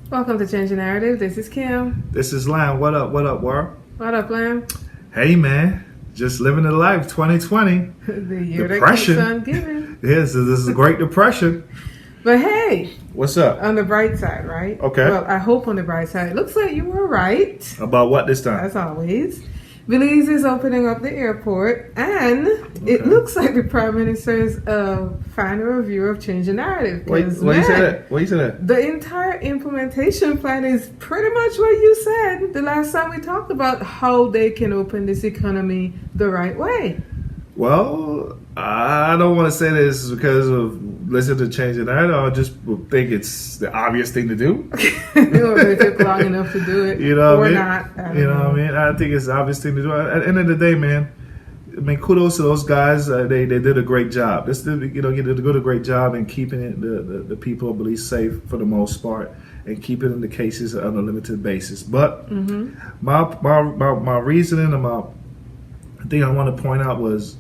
Welcome to Change the Narrative. This is Kim. This is Lam. What up, War? What up, Lam? Hey, man. Just living the life, 2020. The year Depression. that keeps on giving. Yes, this is a great depression. But hey, What's up? on the bright side, right? Okay. Well, I hope on the bright side. It looks like you were right, About what this time? as always. Belize is opening up the airport, and it looks like the Prime Minister is a final review of Change the Narrative. Why you say that? Why you say that? The entire implementation plan is pretty much what you said the last time we talked about how they can open this economy the right way. Well, I don't want to say this because of listening to Change the Narrative. I just think it's the obvious thing to do. Or it took long enough to do it, You know or what I mean? not. I don't You know know. what I mean? I think it's the obvious thing to do. At the end of the day, man, I mean, kudos to those guys. They did a great job. They did a great job in keeping the people of Belize safe for the most part, and keeping the cases on a limited basis. But my reasoning about the thing I want to point out was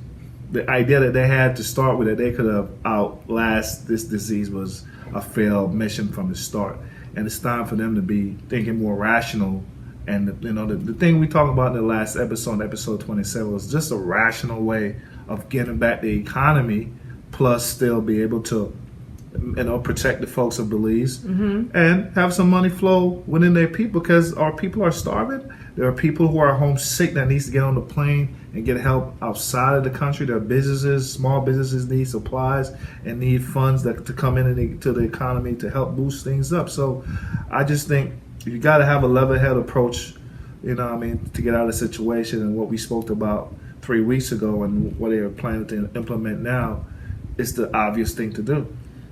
the idea that they had to start with, that they could have outlast this disease, was a failed mission from the start. And it's time for them to be thinking more rational. And the thing we talked about in the last episode, episode 27, was just a rational way of getting back the economy, plus still be able to protect the folks of Belize and have some money flow within their people, because our people are starving. There are people who are homesick that needs to get on the plane and get help outside of the country. There are businesses, small businesses need supplies and need funds to come into the economy to help boost things up. So I just think you got to have a level-head approach, to get out of the situation. And what we spoke about 3 weeks ago and what they are planning to implement now is the obvious thing to do.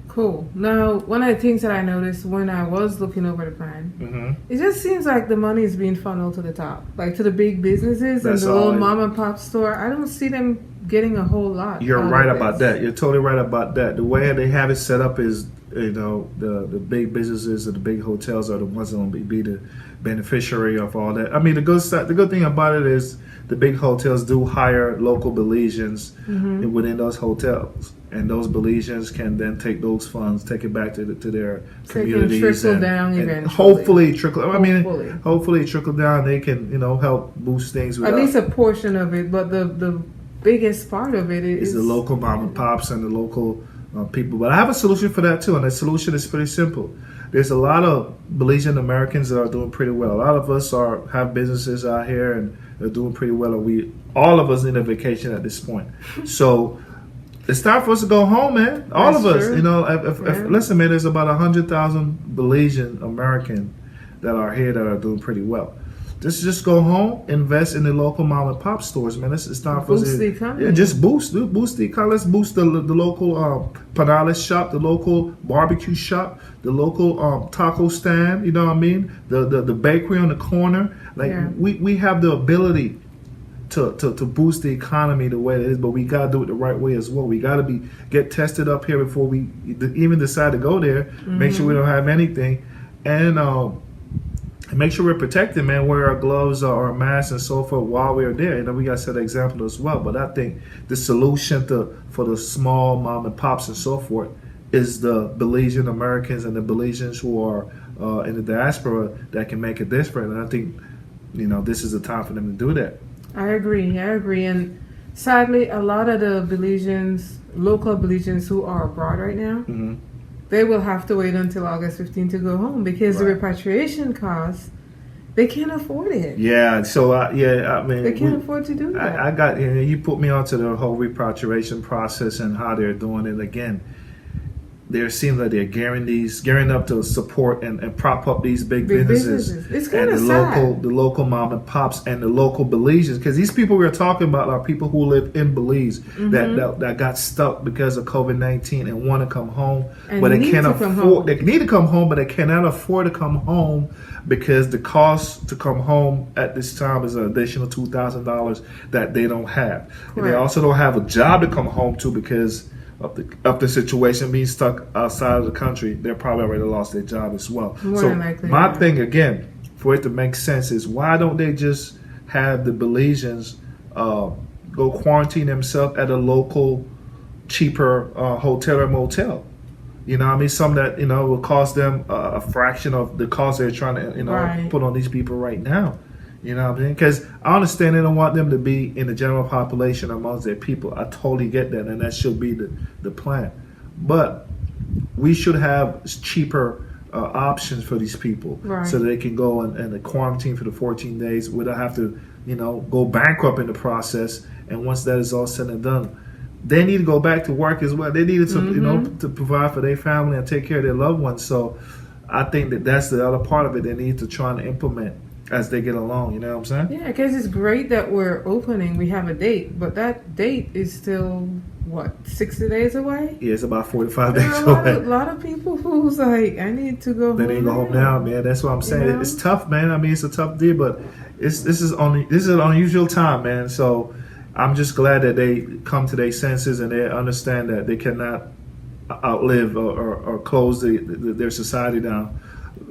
Cool. Now, one of the things that I noticed when I was looking over the plan, it just seems like the money is being funneled to the top, like to the big businesses and the little mom and pop store. I don't see them getting a whole lot. You're right about that. You're totally right about that. The way they have it set up is, the big businesses and the big hotels are the ones that will be the beneficiary of all that. I mean, the good thing about it is the big hotels do hire local Belizeans within those hotels. And those Belizeans can then take those funds, take it back to their communities, trickle down eventually. Hopefully trickle down. They can help boost things. At least a portion of it, but the biggest part of it is the local mom and pops and the local people. But I have a solution for that too, and the solution is pretty simple. There's a lot of Belizean Americans that are doing pretty well. A lot of us have businesses out here and they're doing pretty well, and all of us need a vacation at this point. So it's time for us to go home, man. All of us, if listen, man, there's about 100,000 Belizean American that are here that are doing pretty well. Just go home, invest in the local mom and pop stores, man. It's time for us to boost the economy. Yeah, just boost the economy. Let's boost the local panales shop, the local barbecue shop, the local taco stand. You know what I mean? The bakery on the corner. We have the ability to boost the economy the way it is, but we gotta do it the right way as well. We gotta get tested up here before we even decide to go there. Make sure we don't have anything, and make sure we're protected, man. Wear our gloves or our masks and so forth while we're there. We gotta set an example as well. But I think the solution for the small mom and pops and so forth is the Belizean Americans and the Belizeans who are in the diaspora that can make a difference. And I think this is the time for them to do that. I agree. And sadly, a lot of the local Belizeans who are abroad right now, they will have to wait until August 15th to go home because the repatriation costs, they can't afford it. Yeah, so I mean, they can't afford to do that. I got you put me onto the whole repatriation process and how they're doing it again. There seems like they're gearing up to support and prop up these big businesses. It's kind of sad. The local mom and pops and the local Belizeans, because these people we're talking about are people who live in Belize that got stuck because of COVID-19 and want to come home, but they can't afford. They need to come home, but they cannot afford to come home because the cost to come home at this time is an additional $2,000 that they don't have. And they also don't have a job to come home to because of the situation being stuck outside of the country. They're probably already lost their job as well. So my thing again, for it to make sense, is why don't they just have the Belizeans go quarantine themselves at a local cheaper hotel or motel? You know what I mean? Some that, will cost them a fraction of the cost they're trying to, Right. put on these people right now. You know what I mean? Because I understand they don't want them to be in the general population amongst their people. I totally get that, and that should be the plan. But we should have cheaper options for these people, Right. so that they can go and quarantine for the 14 days without have to, go bankrupt in the process. And once that is all said and done, they need to go back to work as well. They needed to, to provide for their family and take care of their loved ones. So I think that's the other part of it they need to try and implement as they get along. You know what I'm saying? Yeah, because it's great that we're opening. We have a date, but that date is still, 60 days away? Yeah, it's about 45 There days are away. a lot of people who's like, I need to go home. They need to go home now, man. That's what I'm saying. It's tough, man. I mean, it's a tough deal, but this is an unusual time, man. So I'm just glad that they come to their senses and they understand that they cannot outlive or close their society down.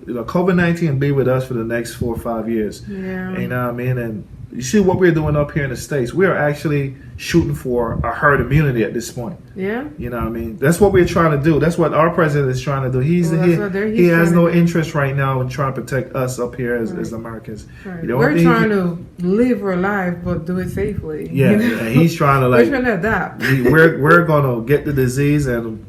COVID-19 will be with us for the next 4 or 5 years. Yeah. You know what I mean? And you see what we're doing up here in the States. We are actually shooting for a herd immunity at this point. Yeah. You know what I mean? That's what we're trying to do. That's what our president is trying to do. He has no interest right now in trying to protect us up here as Americans. Right. We're trying to live our life, but do it safely. Yeah, and he's trying to we're trying to adapt. we're going to get the disease and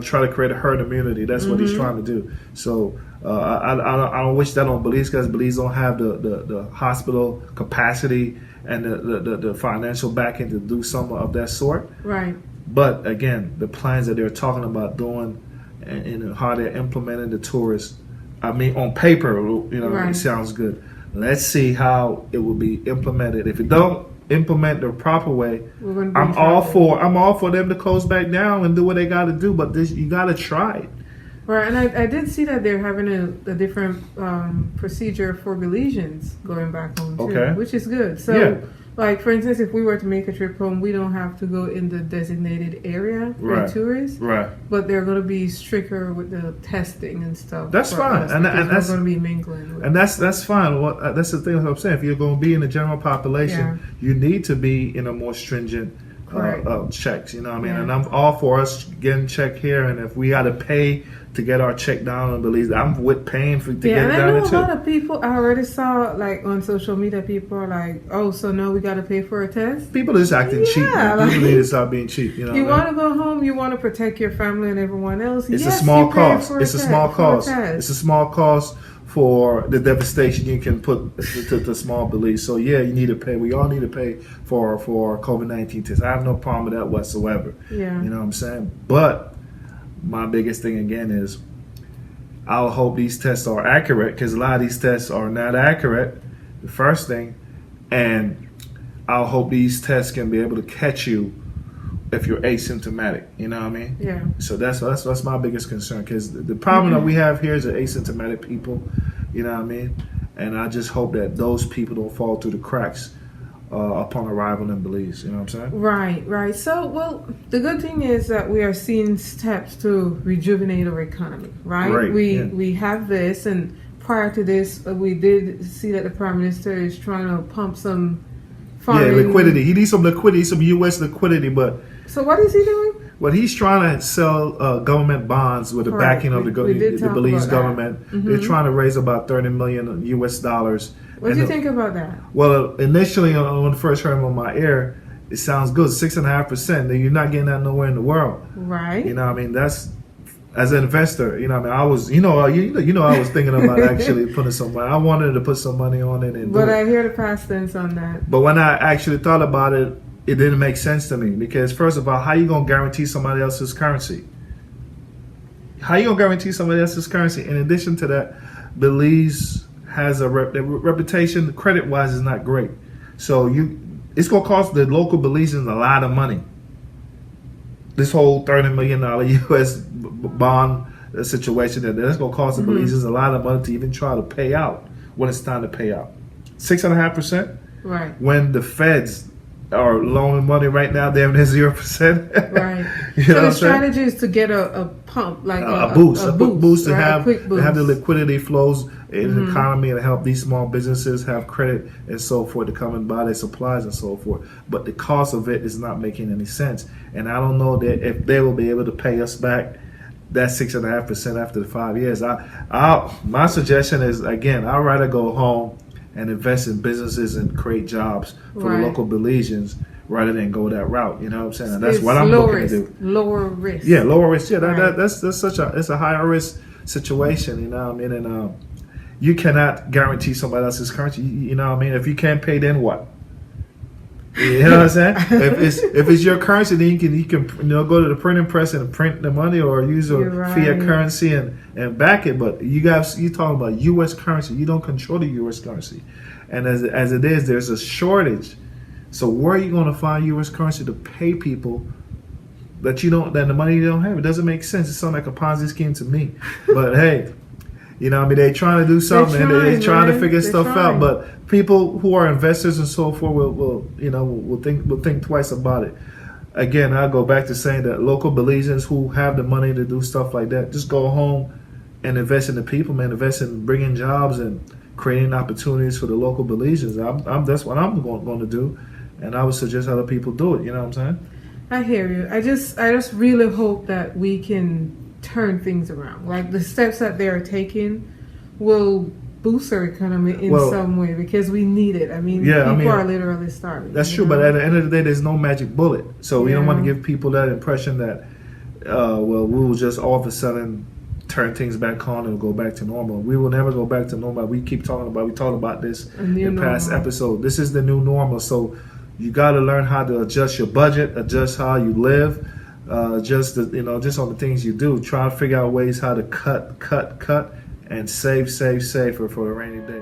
try to create a herd immunity. That's what he's trying to do. So I don't wish that on Belize, because Belize don't have the hospital capacity and the financial backing to do something of that sort. Right. But again, the plans that they're talking about doing and how they're implementing the tourists, I mean, on paper, Right. It sounds good. Let's see how it will be implemented. If it don't implement the proper way, I'm all for them to close back down and do what they got to do. But you got to try it. Right, and I did see that they're having a different procedure for Belizeans going back home too, Okay. which is good. So, like for instance, if we were to make a trip home, we don't have to go in the designated area for tourists. Right. But they're going to be stricter with the testing and stuff. That's fine, and that's going to be mingling. And that's fine. That's the thing that I'm saying. If you're going to be in the general population, you need to be in a more stringent checks. You know what I mean? Yeah. And I'm all for us getting checked here. And if we got to pay to get our check down in Belize, I'm with paying to get it down. Yeah, and I know too. a lot of people. I already saw like on social media, people are like, "Oh, so now we got to pay for a test." People are just acting cheap. Man. People need to stop being cheap. You know, you want to go home, you want to protect your family and everyone else. It's yes, a small you cost. pay for It's a small cost. It's a small cost for the devastation you can put to small Belize. So yeah, you need to pay. We all need to pay for COVID-19 tests. I have no problem with that whatsoever. Yeah. You know what I'm saying? But my biggest thing again is, I'll hope these tests are accurate, because a lot of these tests are not accurate. The first thing, and I'll hope these tests can be able to catch you if you're asymptomatic. You know what I mean? Yeah. So that's my biggest concern, because the problem that we have here is the asymptomatic people. You know what I mean? And I just hope that those people don't fall through the cracks upon arrival in Belize. You know what I'm saying? Right. So, well, the good thing is that we are seeing steps to rejuvenate our economy, right? We have this, and prior to this, we did see that the Prime Minister is trying to pump some foreign liquidity. He needs some liquidity, some U.S. liquidity, but... So what is he doing? Well, he's trying to sell government bonds with the backing of the Belize government. Mm-hmm. They're trying to raise about $30 million U.S. dollars. What do you think about that? Well, initially, when I first heard him on my ear, it sounds good, 6.5%. You're not getting that nowhere in the world, right? You know, what I mean, that's as an investor. You know, what I mean, I was, I was thinking about actually putting some money. I wanted to put some money on it, but I hear the past tense on that. But when I actually thought about it, it didn't make sense to me, because first of all, how you gonna guarantee somebody else's currency? How you gonna guarantee somebody else's currency? In addition to that, Belize has the reputation, credit-wise, is not great. So it's gonna cost the local Belizeans a lot of money. This whole $30 million U.S. bond situation, that's gonna cost the Belizeans a lot of money to even try to pay out when it's time to pay out. 6.5%. Right. When the feds are loaning money right now, they're 0%. Right. So the strategy is to get a pump, like a boost to right? have a quick boost. To have the liquidity flows in the economy and help these small businesses have credit and so forth to come and buy their supplies and so forth. But the cost of it is not making any sense, and I don't know that if they will be able to pay us back that 6.5% after the 5 years. My suggestion is, again, I'd rather go home and invest in businesses and create jobs for the local Belizeans rather than go that route. You know what I'm saying? And that's what I'm looking to do. Lower risk. Yeah, lower risk. Yeah, that's it's a higher risk situation. You know what I mean? And you cannot guarantee somebody else's currency. You know what I mean? If you can't pay, then what? You know what I'm saying? If it's your currency, then you can go to the printing press and print the money, or use a fiat currency and back it. But you talking about U.S. currency. You don't control the U.S. currency, and as it is, there's a shortage. So where are you going to find U.S. currency to pay people that the money you don't have? It doesn't make sense. It sounds like a Ponzi scheme to me. But hey, you know what I mean? They're trying to do something, and they're trying to figure stuff out. But people who are investors and so forth will think twice about it. Again, I'll go back to saying that local Belizeans who have the money to do stuff like that, just go home and invest in the people, man. Invest in bringing jobs and creating opportunities for the local Belizeans. That's what I'm going to do, and I would suggest other people do it. You know what I'm saying? I hear you. I just really hope that we can turn things around. Like the steps that they are taking will boost our economy in some way, because we need it. I mean, people are literally starving. That's true, but at the end of the day, there's no magic bullet. So we don't want to give people that impression that, we will just all of a sudden turn things back on and go back to normal. We will never go back to normal. We talked about this in past episode. This is the new normal. So you got to learn how to adjust your budget, adjust how you live, just on the things you do. Try to figure out ways how to cut, and save for a rainy day.